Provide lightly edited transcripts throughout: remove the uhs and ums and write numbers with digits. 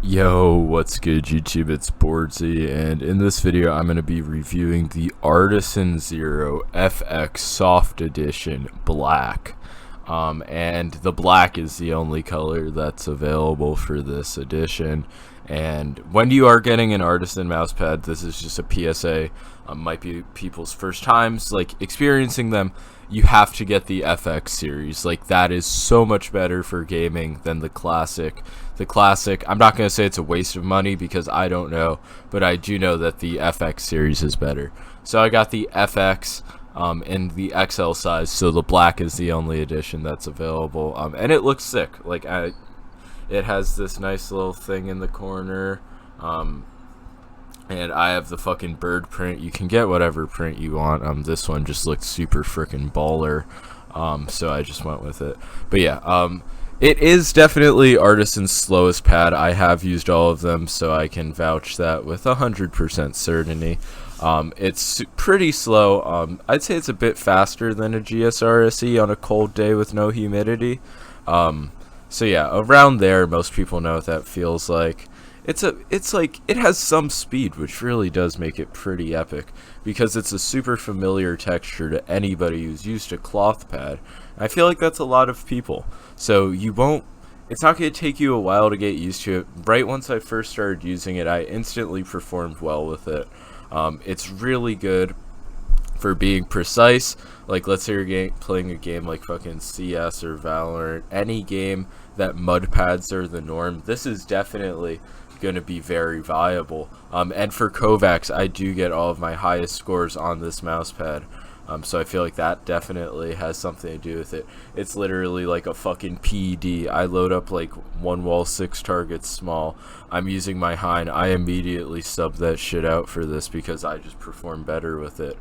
Yo, what's good YouTube? It's Boardsy, and in this video I'm going to be reviewing the Artisan Zero FX Soft Edition Black. And the black is the only color that's available for this edition. And when you are getting an Artisan mousepad, this is just a PSA. Might be people's first times like experiencing them. You have to get the FX series. Like, that is so much better for gaming than the classic. The classic, I'm not going to say it's a waste of money because I don't know, but I do know that the FX series is better. So I got the FX in the XL size, so the black is the only edition that's available. And it looks sick. Like, it has this nice little thing in the corner. And I have the fucking bird print. You can get whatever print you want. This one just looked super freaking baller. So I just went with it. But yeah, it is definitely Artisan's slowest pad. I have used all of them, so I can vouch that with 100% certainty. It's pretty slow. I'd say it's a bit faster than a GSRSE on a cold day with no humidity. So yeah, around there, most people know what that feels like. It's like, it has some speed, which really does make it pretty epic, because it's a super familiar texture to anybody who's used a cloth pad. I feel like that's a lot of people. So it's not going to take you a while to get used to it. Right once I first started using it, I instantly performed well with it. It's really good for being precise. Like, let's say you're playing a game like fucking CS or Valorant, any game that mud pads are the norm, this is definitely going to be very viable. And for Kovacs, I do get all of my highest scores on this mouse pad. So I feel like that definitely has something to do with it. It's literally like a fucking PED. I load up like one wall, 6 targets small. I'm using my Hein. I immediately sub that shit out for this because I just perform better with it.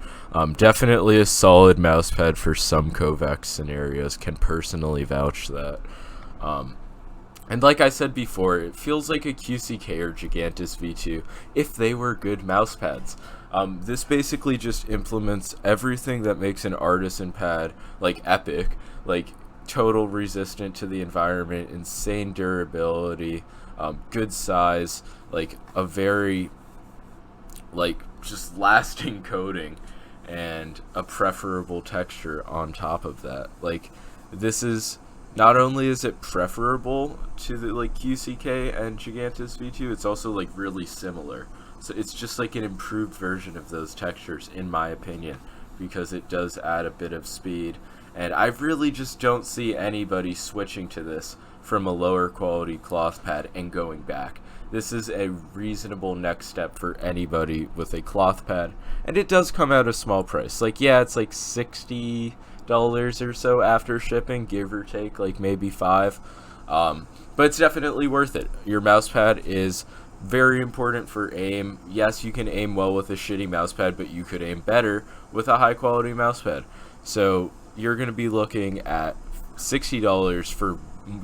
Definitely a solid mouse pad for some Kovacs scenarios. Can personally vouch that. And like I said before, it feels like a QCK or Gigantus V2 if they were good mouse pads. This basically just implements everything that makes an Artisan pad like epic, like total resistant to the environment, insane durability, good size, like a very like just lasting coating, and a preferable texture on top of that. Like, this is, not only is it preferable to the like QCK and Gigantus V2, it's also like really similar. So it's just like an improved version of those textures, in my opinion, because it does add a bit of speed. And I really just don't see anybody switching to this from a lower quality cloth pad and going back. This is a reasonable next step for anybody with a cloth pad, and it does come at a small price. Like, yeah, it's like $60 or so after shipping, give or take, like maybe $5. But it's definitely worth it. Your mouse pad is very important for aim. Yes, you can aim well with a shitty mouse pad, but you could aim better with a high quality mouse pad. So you're going to be looking at $60 for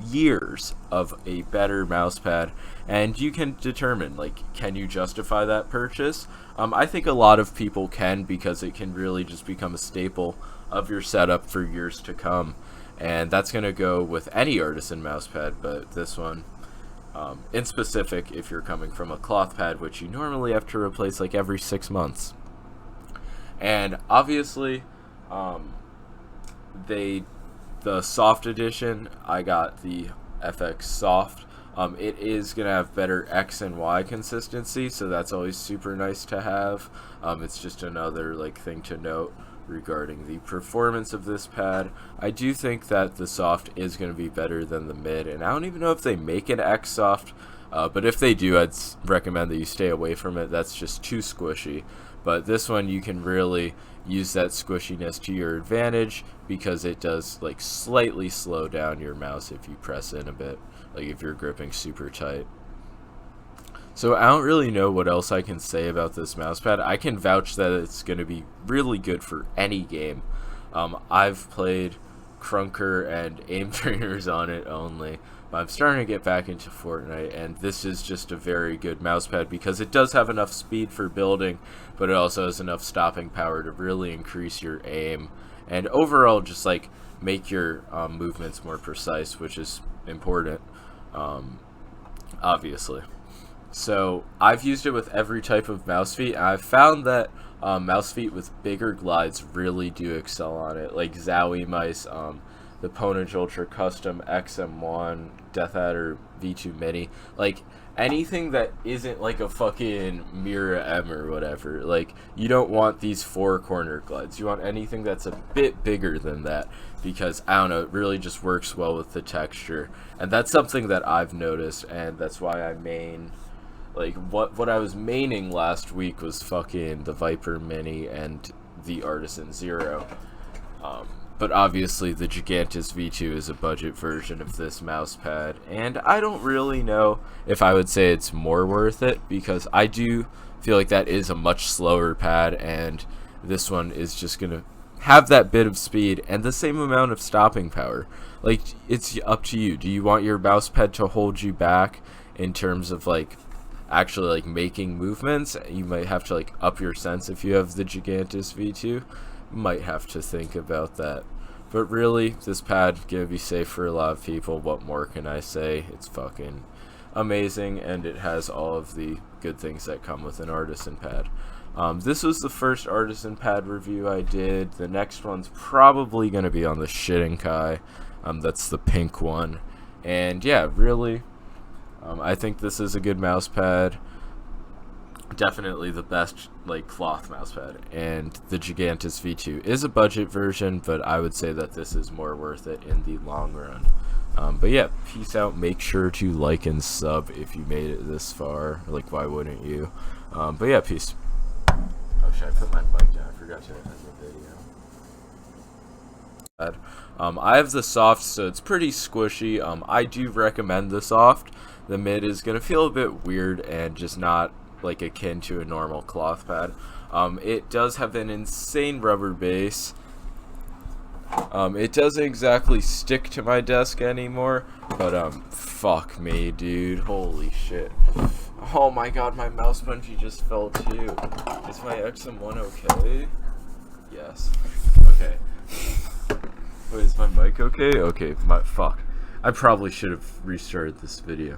years of a better mouse pad, and you can determine, like, can you justify that purchase? I think a lot of people can, because it can really just become a staple of your setup for years to come, and that's going to go with any Artisan mouse pad, but this one in specific, if you're coming from a cloth pad, which you normally have to replace like every 6 months. And obviously, the soft edition, I got the FX soft. It is gonna have better X and Y consistency, so that's always super nice to have. It's just another like thing to note regarding the performance of this pad. I do think that the soft is going to be better than the mid, and I don't even know if they make an X soft, but if they do, I'd recommend that you stay away from it. That's just too squishy. But this one, you can really use that squishiness to your advantage, because it does like slightly slow down your mouse if you press in a bit, like if you're gripping super tight. So I don't really know what else I can say about this mousepad. I can vouch that it's going to be really good for any game. I've played Crunker and Aim Trainers on it only, but I'm starting to get back into Fortnite, and this is just a very good mousepad because it does have enough speed for building, but it also has enough stopping power to really increase your aim, and overall just like make your movements more precise, which is important, obviously. So I've used it with every type of mouse feet, and I've found that mouse feet with bigger glides really do excel on it, like Zowie mice, the Ponage Ultra Custom XM1, Death Adder V2 Mini, like anything that isn't like a fucking Mira M or whatever. Like, you don't want these 4-corner glides. You want anything that's a bit bigger than that, because I don't know, it really just works well with the texture, and that's something that I've noticed, and that's why I main. Like, what I was maining last week was fucking the Viper Mini and the Artisan Zero. But obviously the Gigantus V2 is a budget version of this mouse pad, and I don't really know if I would say it's more worth it, because I do feel like that is a much slower pad, and this one is just going to have that bit of speed and the same amount of stopping power. Like, it's up to you. Do you want your mouse pad to hold you back in terms of, like, actually, like, making movements? You might have to, like, up your sense if you have the Gigantus V2. Might have to think about that. But really, this pad gonna be safe for a lot of people. What more can I say? It's fucking amazing, and it has all of the good things that come with an Artisan pad. This was the first Artisan pad review I did. The next one's probably gonna be on the Shiddinkai. That's the pink one. And yeah, really, I think this is a good mouse pad. Definitely the best, like, cloth mouse pad. And the Gigantus V2 is a budget version, but I would say that this is more worth it in the long run. But yeah, peace out. Make sure to like and sub if you made it this far. Like, why wouldn't you? But yeah, peace. Oh shit, I put my mic down. I forgot to end the video. I have the soft, so it's pretty squishy. I do recommend the soft. The mid is going to feel a bit weird and just not, like, akin to a normal cloth pad. It does have an insane rubber base. It doesn't exactly stick to my desk anymore, but fuck me, dude. Holy shit. Oh my god, my mouse bungee just fell too. Is my XM1 okay? Yes. Okay. Wait, is my mic okay? Okay, fuck. I probably should have restarted this video.